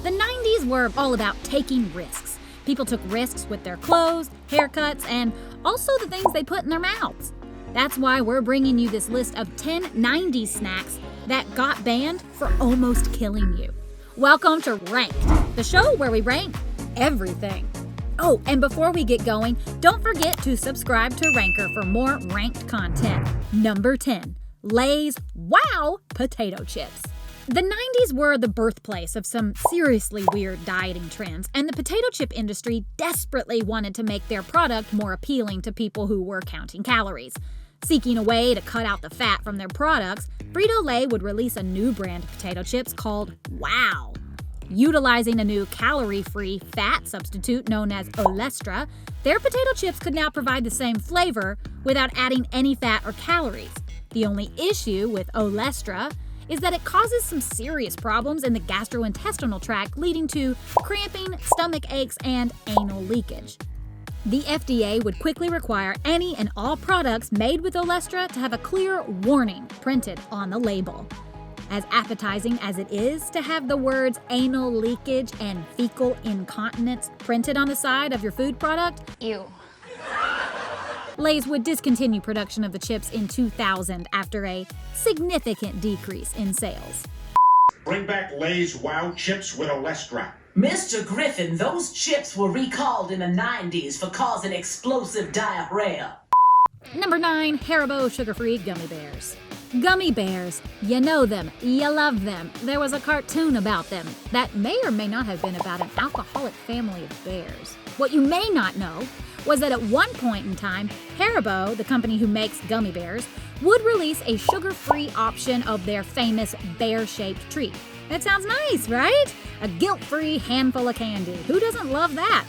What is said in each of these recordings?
The 90s were all about taking risks. People took risks with their clothes, haircuts, and also the things they put in their mouths. That's why we're bringing you this list of 10 90s snacks that got banned for almost killing you. Welcome to Ranked, the show where we rank everything. Oh, and before we get going, don't forget to subscribe to Ranker for more ranked content. Number 10, Lay's Wow Potato Chips. The 90s were the birthplace of some seriously weird dieting trends, and the potato chip industry desperately wanted to make their product more appealing to people who were counting calories. Seeking a way to cut out the fat from their products, Frito-Lay would release a new brand of potato chips called Wow. Utilizing a new calorie-free fat substitute known as Olestra, their potato chips could now provide the same flavor without adding any fat or calories. The only issue with Olestra is that it causes some serious problems in the gastrointestinal tract, leading to cramping, stomach aches, and anal leakage. The FDA would quickly require any and all products made with Olestra to have a clear warning printed on the label. As appetizing as it is to have the words anal leakage and fecal incontinence printed on the side of your food product, ew. Lay's would discontinue production of the chips in 2000 after a significant decrease in sales. Bring back Lay's Wow Chips with Olestra. Mr. Griffin, those chips were recalled in the 90s for causing explosive diarrhea. Number 9, Haribo Sugar-Free Gummy Bears. Gummy bears, you know them, you love them. There was a cartoon about them that may or may not have been about an alcoholic family of bears. What you may not know was that at one point in time, Haribo, the company who makes gummy bears, would release a sugar-free option of their famous bear-shaped treat. That sounds nice, right? A guilt-free handful of candy. Who doesn't love that?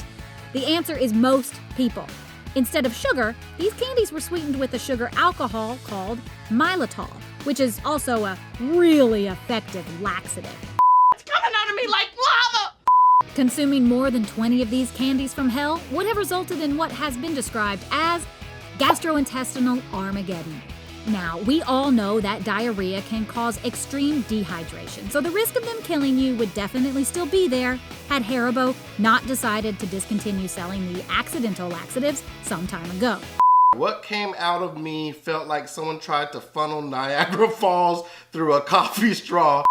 The answer is most people. Instead of sugar, these candies were sweetened with a sugar alcohol called xylitol, which is also a really effective laxative. It's coming out of me like lava! Consuming more than 20 of these candies from hell would have resulted in what has been described as gastrointestinal Armageddon. Now, we all know that diarrhea can cause extreme dehydration, so the risk of them killing you would definitely still be there had Haribo not decided to discontinue selling the accidental laxatives some time ago. What came out of me felt like someone tried to funnel Niagara Falls through a coffee straw.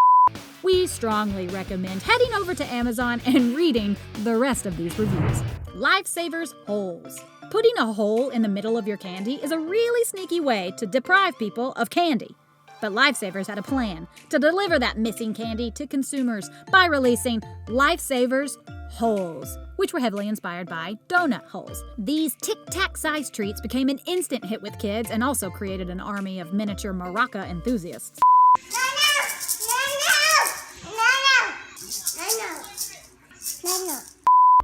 We strongly recommend heading over to Amazon and reading the rest of these reviews. Lifesavers Holes. Putting a hole in the middle of your candy is a really sneaky way to deprive people of candy. But Lifesavers had a plan to deliver that missing candy to consumers by releasing Lifesavers Holes, which were heavily inspired by donut holes. These tic-tac-sized treats became an instant hit with kids and also created an army of miniature maraca enthusiasts.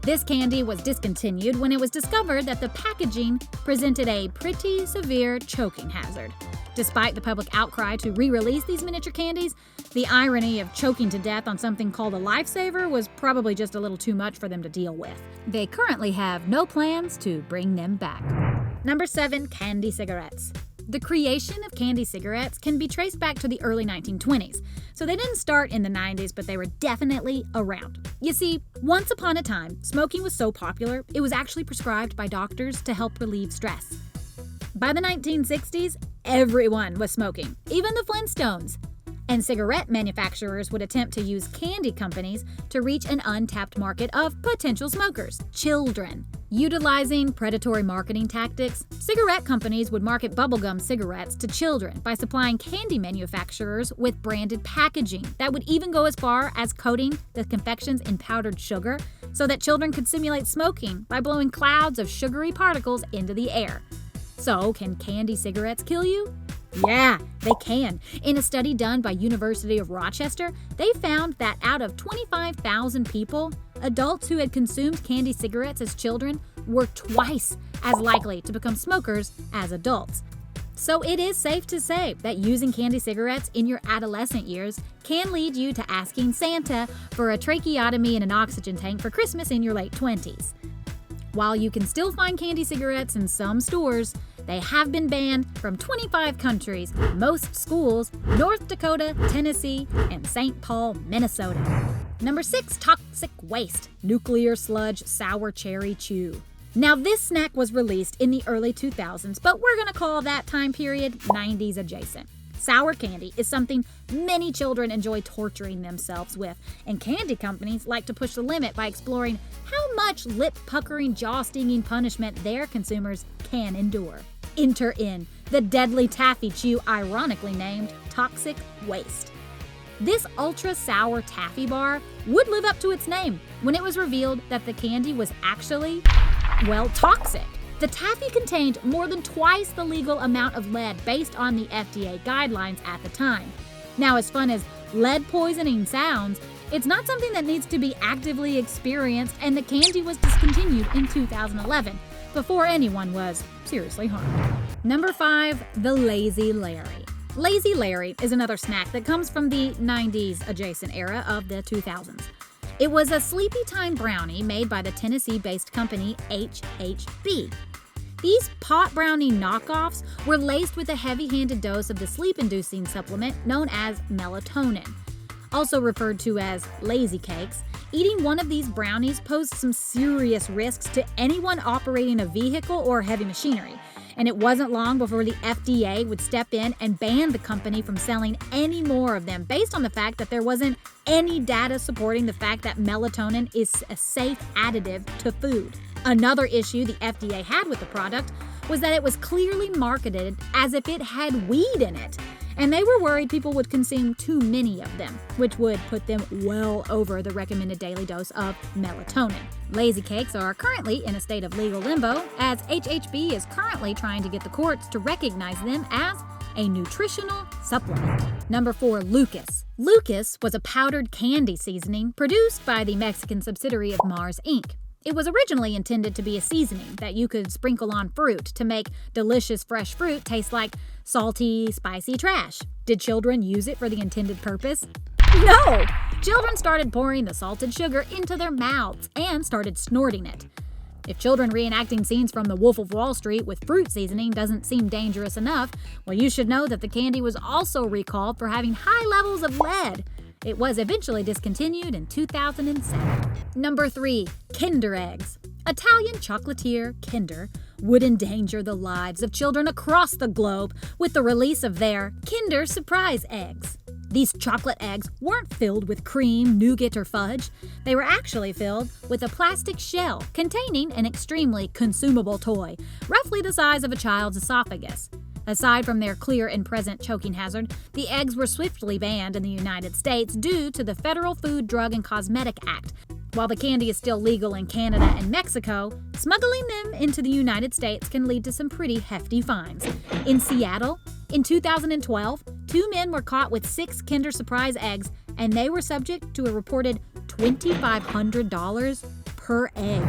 This candy was discontinued when it was discovered that the packaging presented a pretty severe choking hazard. Despite the public outcry to re-release these miniature candies, the irony of choking to death on something called a lifesaver was probably just a little too much for them to deal with. They currently have no plans to bring them back. Number 7, candy cigarettes. The creation of candy cigarettes can be traced back to the early 1920s, so they didn't start in the 90s, but they were definitely around. You see, once upon a time, smoking was so popular, it was actually prescribed by doctors to help relieve stress. By the 1960s, everyone was smoking, even the Flintstones. And cigarette manufacturers would attempt to use candy companies to reach an untapped market of potential smokers, children. Utilizing predatory marketing tactics, cigarette companies would market bubblegum cigarettes to children by supplying candy manufacturers with branded packaging that would even go as far as coating the confections in powdered sugar so that children could simulate smoking by blowing clouds of sugary particles into the air. So, can candy cigarettes kill you? Yeah, they can. In a study done by University of Rochester, they found that out of 25,000 people, adults who had consumed candy cigarettes as children were twice as likely to become smokers as adults. So it is safe to say that using candy cigarettes in your adolescent years can lead you to asking Santa for a tracheotomy and an oxygen tank for Christmas in your late 20s. While you can still find candy cigarettes in some stores, they have been banned from 25 countries, most schools, North Dakota, Tennessee, and St. Paul, Minnesota. Number 6, toxic waste, nuclear sludge sour cherry chew. Now this snack was released in the early 2000s, but we're going to call that time period 90s adjacent. Sour candy is something many children enjoy torturing themselves with, and candy companies like to push the limit by exploring how much lip-puckering, jaw-stinging punishment their consumers can endure. Enter in the deadly taffy chew, ironically named Toxic Waste. This ultra-sour taffy bar would live up to its name when it was revealed that the candy was actually, well, toxic. The taffy contained more than twice the legal amount of lead based on the FDA guidelines at the time. Now, as fun as lead poisoning sounds, it's not something that needs to be actively experienced, and the candy was discontinued in 2011 before anyone was seriously harmed. Number 5, the Lazy Larry. Lazy Larry is another snack that comes from the 90s adjacent era of the 2000s. It was a sleepy time brownie made by the Tennessee-based company HHB. These pot brownie knockoffs were laced with a heavy-handed dose of the sleep-inducing supplement known as melatonin. Also referred to as lazy cakes, eating one of these brownies posed some serious risks to anyone operating a vehicle or heavy machinery. And it wasn't long before the FDA would step in and ban the company from selling any more of them based on the fact that there wasn't any data supporting the fact that melatonin is a safe additive to food. Another issue the FDA had with the product was that it was clearly marketed as if it had weed in it, and they were worried people would consume too many of them, which would put them well over the recommended daily dose of melatonin. Lazy cakes are currently in a state of legal limbo, as HHB is currently trying to get the courts to recognize them as a nutritional supplement. Number 4, Lucas. Lucas was a powdered candy seasoning produced by the Mexican subsidiary of Mars Inc. It was originally intended to be a seasoning that you could sprinkle on fruit to make delicious fresh fruit taste like salty, spicy trash. Did children use it for the intended purpose? No! Children started pouring the salted sugar into their mouths and started snorting it. If children reenacting scenes from The Wolf of Wall Street with fruit seasoning doesn't seem dangerous enough, well, you should know that the candy was also recalled for having high levels of lead. It was eventually discontinued in 2007. Number 3, Kinder Eggs. Italian chocolatier Kinder would endanger the lives of children across the globe with the release of their Kinder Surprise Eggs. These chocolate eggs weren't filled with cream, nougat, or fudge. They were actually filled with a plastic shell containing an extremely consumable toy, roughly the size of a child's esophagus. Aside from their clear and present choking hazard, the eggs were swiftly banned in the United States due to the Federal Food, Drug, and Cosmetic Act. While the candy is still legal in Canada and Mexico, smuggling them into the United States can lead to some pretty hefty fines. In Seattle, in 2012, 2 men were caught with 6 Kinder Surprise eggs, and they were subject to a reported $2,500 per egg.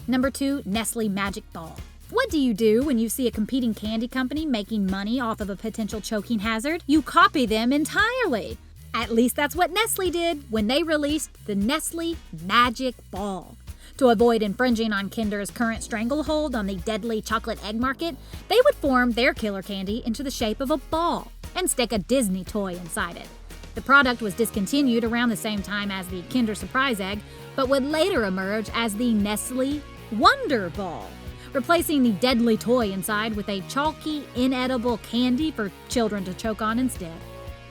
Number 2, Nestle Magic Ball. What do you do when you see a competing candy company making money off of a potential choking hazard? You copy them entirely. At least that's what Nestle did when they released the Nestle Magic Ball. To avoid infringing on Kinder's current stranglehold on the deadly chocolate egg market, they would form their killer candy into the shape of a ball and stick a Disney toy inside it. The product was discontinued around the same time as the Kinder Surprise Egg, but would later emerge as the Nestle Wonder Ball, replacing the deadly toy inside with a chalky, inedible candy for children to choke on instead.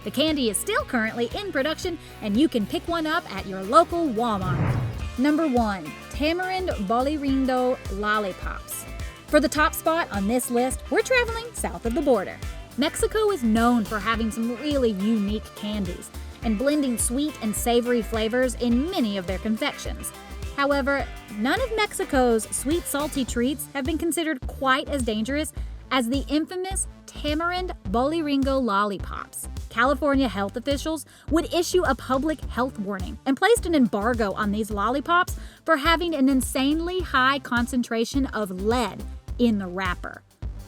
The candy is still currently in production, and you can pick one up at your local Walmart. Number 1, Tamarindboli lollipops. For the top spot on this list, we're traveling south of the border. Mexico is known for having some really unique candies and blending sweet and savory flavors in many of their confections. However, none of Mexico's sweet salty treats have been considered quite as dangerous as the infamous Tamarindboli lollipops. California health officials would issue a public health warning and placed an embargo on these lollipops for having an insanely high concentration of lead in the wrapper.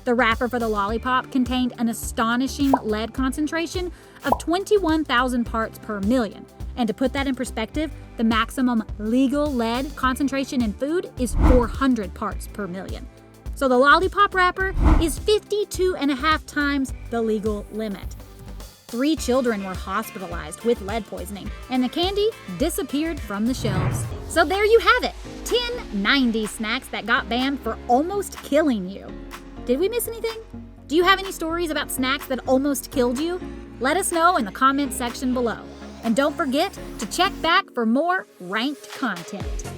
The wrapper for the lollipop contained an astonishing lead concentration of 21,000 parts per million. And to put that in perspective, the maximum legal lead concentration in food is 400 parts per million. So the lollipop wrapper is 52.5 times the legal limit. 3 children were hospitalized with lead poisoning, and the candy disappeared from the shelves. So there you have it, 10 90s snacks that got banned for almost killing you. Did we miss anything? Do you have any stories about snacks that almost killed you? Let us know in the comments section below. And don't forget to check back for more ranked content.